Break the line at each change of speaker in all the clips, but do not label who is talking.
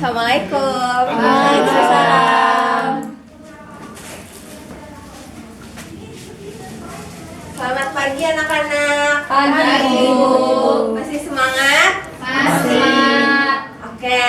Assalamualaikum.
Waalaikumsalam.
Selamat pagi anak-anak.
Pagi, Bu.
Masih semangat?
Masih.
Oke,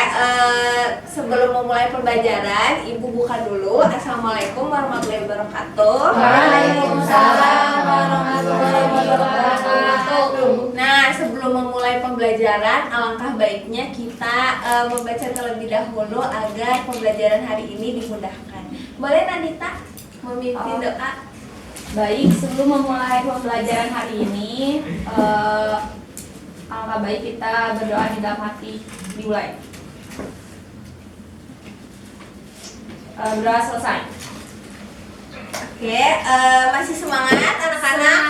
sebelum memulai pembelajaran, Ibu buka dulu. Assalamualaikum warahmatullahi wabarakatuh.
Waalaikumsalam warahmatullahi wabarakatuh.
Nah, sebelum memulai pembelajaran, alangkah baiknya kita membaca terlebih dahulu agar pembelajaran hari ini dimudahkan. Boleh Nandita memimpin doa?
Baik, sebelum memulai pembelajaran hari ini, alangkah baik kita berdoa di dalam hati. Dimulai. Berdoa selesai.
Oke, masih semangat anak-anak?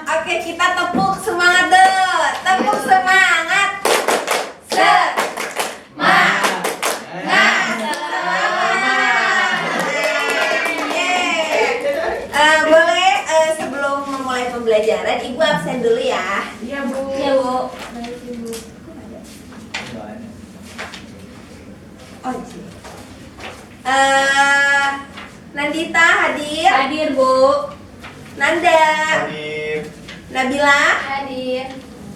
Oke, kita tepuk semangat dulu. Tepuk semangat. Boleh sebelum memulai pembelajaran, Ibu absen dulu ya.
Iya, Bu.
Iya, Bu. Oh, Nandita hadir.
Hadir, Bu.
Nanda.
Hadir.
Nabila.
Hadir.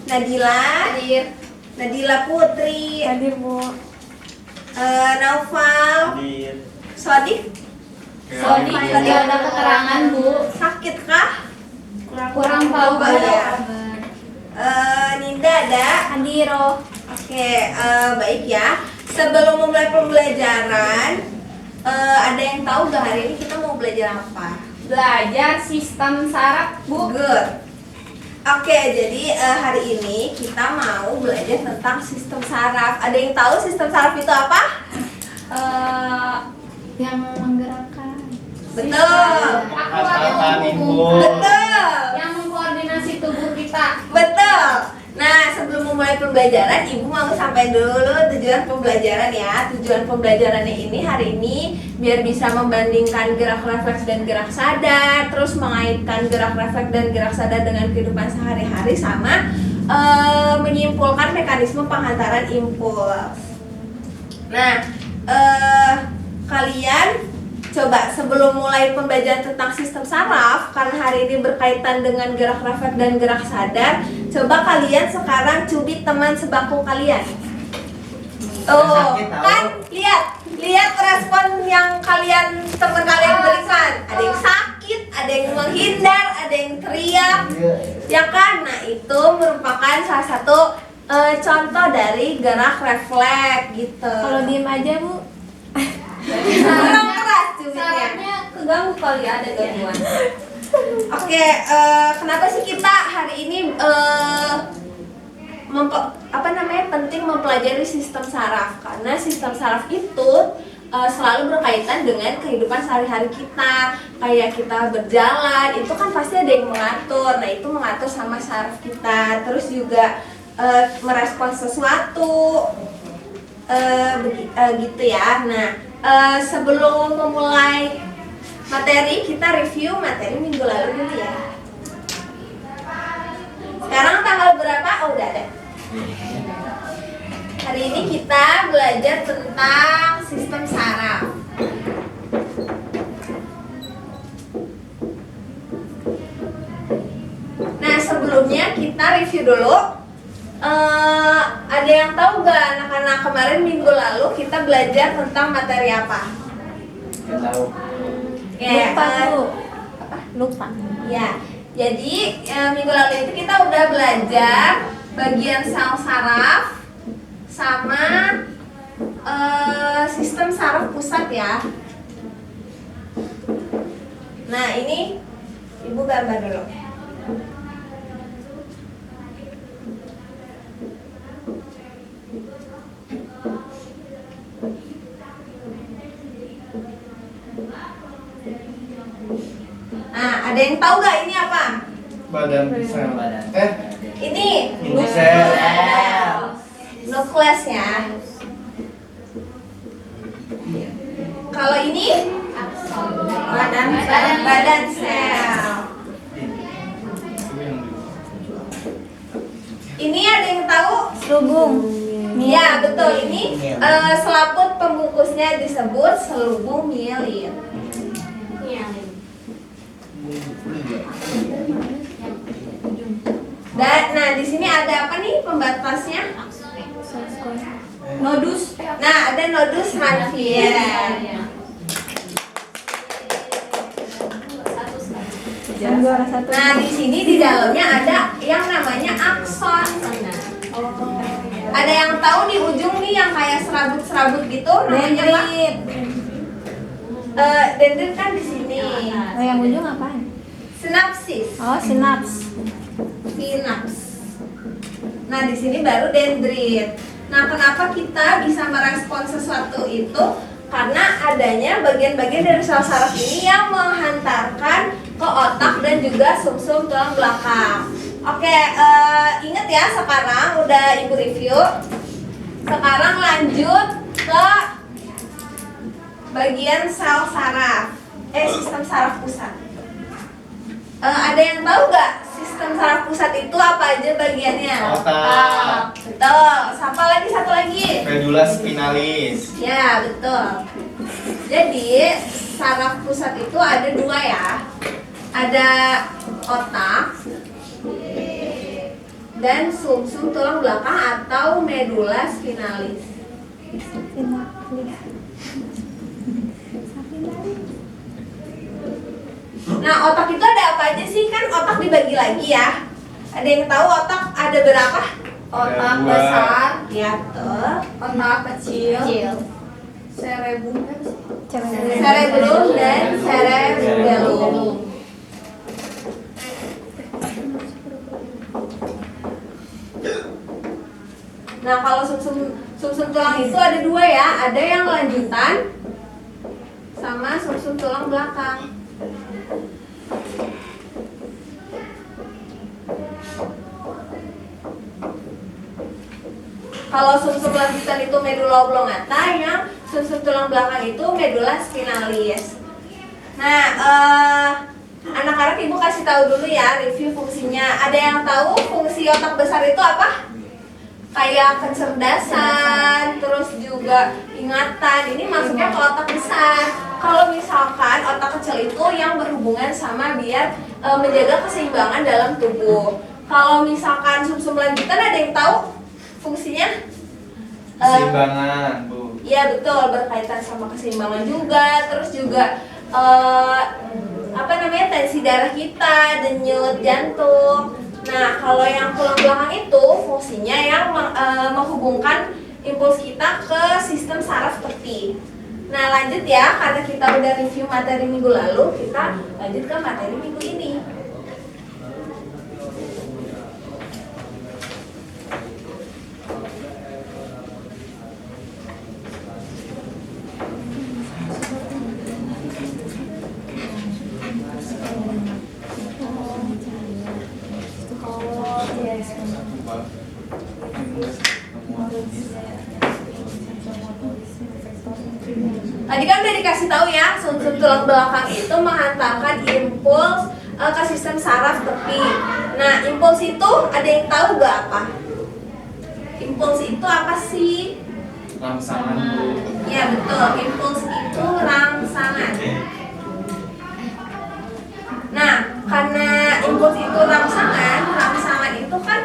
Nadila.
Hadir.
Nadila Putri.
Hadir, Bu.
Naufal.
Hadir.
Sodik.
Sodik, tadi ada keterangan, Bu.
Sakit kah?
Kurang tahu, Bu.
Ya. Ninda ada.
Hadir, oh.
Oke, baik ya. Sebelum memulai pembelajaran, ada yang tahu gak hari ini kita mau belajar apa?
Belajar sistem saraf, Bu.
Good. Oke, jadi hari ini kita mau belajar tentang sistem saraf. Ada yang tahu sistem saraf itu apa?
Yang menggerakkan.
Betul.
Rasakan ibu.
Betul.
Yang mengkoordinasi tubuh kita.
Betul. Nah, sebelum memulai pembelajaran, Ibu mau sampaikan dulu tujuan pembelajaran ya. Tujuan pembelajarannya ini hari ini biar bisa membandingkan gerak refleks dan gerak sadar, terus mengaitkan gerak refleks dan gerak sadar dengan kehidupan sehari-hari sama menyimpulkan mekanisme penghantaran impuls. Nah, kalian coba sebelum mulai pembelajaran tentang sistem saraf, karena hari ini berkaitan dengan gerak refleks dan gerak sadar, coba kalian sekarang cubit teman sebangku kalian. Oh, kan lihat respon yang teman kalian berikan. Ada yang sakit, ada yang menghindar, ada yang teriak, ya kan? Nah, itu merupakan salah satu contoh dari gerak refleks gitu.
Kalau diem aja, Bu.
Kurang keras cubitnya.
Sarafnya keganggu kali, ada gangguan.
Oke, kenapa sih kita hari ini penting mempelajari sistem saraf? Karena sistem saraf itu selalu berkaitan dengan kehidupan sehari-hari kita. Kayak kita berjalan, itu kan pasti ada yang mengatur. Nah, itu mengatur sama saraf kita. Terus juga merespons sesuatu, gitu ya. Nah, sebelum memulai materi, kita review materi minggu lalu dulu ya. Sekarang tanggal berapa? Oh, udah ada. Hari ini kita belajar tentang sistem saraf. Nah, sebelumnya kita review dulu. Ada yang tahu gak anak-anak kemarin minggu lalu kita belajar tentang materi apa?
Nggak tahu.
Lupa, Bu. Lupa.
Ya, jadi minggu lalu itu kita udah belajar bagian sel saraf sama sistem saraf pusat ya. Nah, ini Ibu gambar dulu. Nah, ada yang tahu gak ini apa?
Badan sel.
Ini
Sel.
nukleus ya. Kalau ini badan sel.
Itu yang
Ini ada yang tahu?
Lubung.
Ya betul, ini selaput pembungkusnya disebut selubung mielin. Dan nah di sini ada apa nih pembatasnya? Nodus. Nah ada nodus Ranvier. Nah di sini di dalamnya ada yang namanya akson. Ada yang tahu di ujung nih yang kayak serabut-serabut gitu namanya apa? Dendrit kan di sini.
Oh, yang ujung apaan?
Sinapsis.
Oh, sinaps.
Sinaps. Nah di sini baru dendrit. Nah kenapa kita bisa merespon sesuatu itu? Karena adanya bagian-bagian dari sel saraf ini yang menghantarkan ke otak dan juga sumsum tulang belakang. Oke, ingat ya sekarang udah ibu review. Sekarang lanjut ke bagian sel saraf, sistem saraf pusat. Ada yang tahu nggak sistem saraf pusat itu apa aja bagiannya?
Otak.
Betul. Siapa lagi satu lagi?
Medula spinalis.
Ya betul. Jadi saraf pusat itu ada dua ya. Ada otak dan sumsum tulang belakang atau medula spinalis. Nah otak itu ada apa aja sih? Kan otak dibagi lagi ya. Ada yang tahu otak ada berapa?
Otak
dua.
besar,
Ya betul.
otak kecil,
Cerebrum kan?
cerebrum
Cerebrum dan cerebellum. Nah kalau sumsum tulang itu ada dua ya, ada yang lanjutan sama sumsum tulang belakang. Kalau sumsum lanjutan itu medula oblongata, yang sumsum tulang belakang itu medula spinalis. Nah, anak-anak ibu kasih tahu dulu ya review fungsinya. Ada yang tahu fungsi otak besar itu apa? Kayak kecerdasan, terus juga ingatan. Ini masuknya ke otak besar. Kalau misalkan otak kecil itu yang berhubungan sama biar menjaga keseimbangan dalam tubuh. Kalau misalkan sumsum lanjutan ada yang tahu fungsinya?
Keseimbangan, Bu.
Ya betul, berkaitan sama keseimbangan juga. Terus juga apa namanya, tensi darah kita, denyut jantung. Nah, kalau yang tulang belakang itu fungsinya yang menghubungkan impuls kita ke sistem saraf peti. Nah, lanjut ya, karena kita udah review materi minggu lalu, kita lanjut ke materi minggu ini. Tadi kan udah dikasih tahu ya, sumsum tulang belakang itu menghantarkan impuls ke sistem saraf tepi. Nah, impuls itu ada yang tahu gak apa? Impuls itu apa sih?
Rangsangan, Bu.
Ya betul, impuls itu rangsangan. Nah, karena impuls itu rangsangan itu kan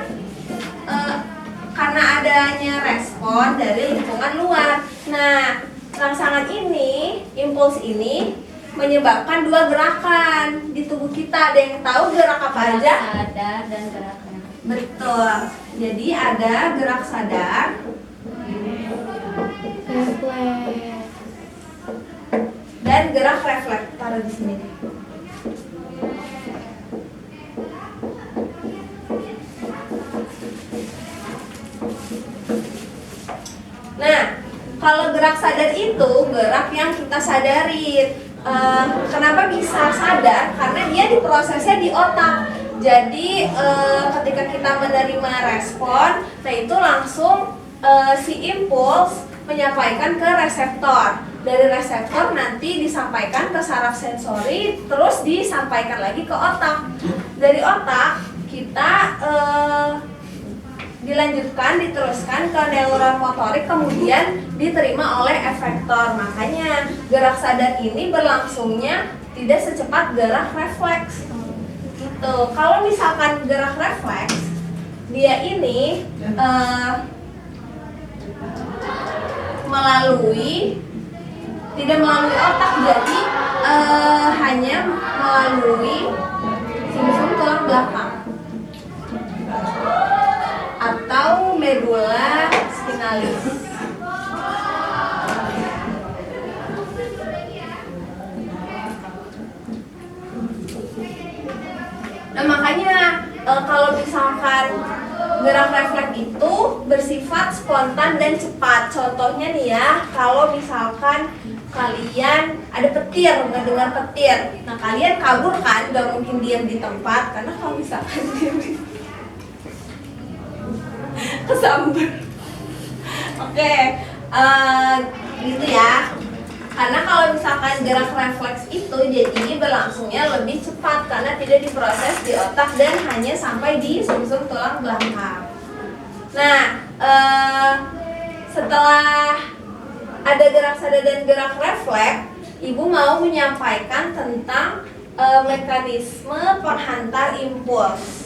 karena adanya respon dari lingkungan luar. Nah, rangsangan ini, impuls ini menyebabkan dua gerakan di tubuh kita. Ada yang tahu gerak apa aja?
sadar dan geraknya.
Betul. Jadi ada gerak sadar dan gerak refleks. Taruh di sini deh. Nah, kalau gerak sadar itu gerak yang kita sadarin. Kenapa bisa sadar? Karena dia diprosesnya di otak. Jadi ketika kita menerima respon, nah itu langsung si impuls menyampaikan ke reseptor. Dari reseptor nanti disampaikan ke saraf sensori, terus disampaikan lagi ke otak. Dari otak kita dilanjutkan, diteruskan ke neuron motorik, kemudian diterima oleh efektor. Makanya gerak sadar ini berlangsungnya tidak secepat gerak refleks. Gitu. Kalau misalkan gerak refleks, dia ini tidak melalui otak, jadi hanya melalui sumsum tulang belakang atau medula spinalis. Nah makanya kalau misalkan gerak refleks itu bersifat spontan dan cepat. Contohnya nih ya, kalau misalkan kalian ada petir, ngedengar petir, nah kalian kabur kan, gak mungkin diam di tempat, karena kalau misalkan diam di kesambar. Oke, gitu ya. Karena kalau misalkan gerak refleks itu jadinya berlangsungnya lebih cepat karena tidak diproses di otak dan hanya sampai di sumsum tulang belakang. Nah, setelah ada gerak sadar dan gerak refleks, ibu mau menyampaikan tentang mekanisme penghantar impuls.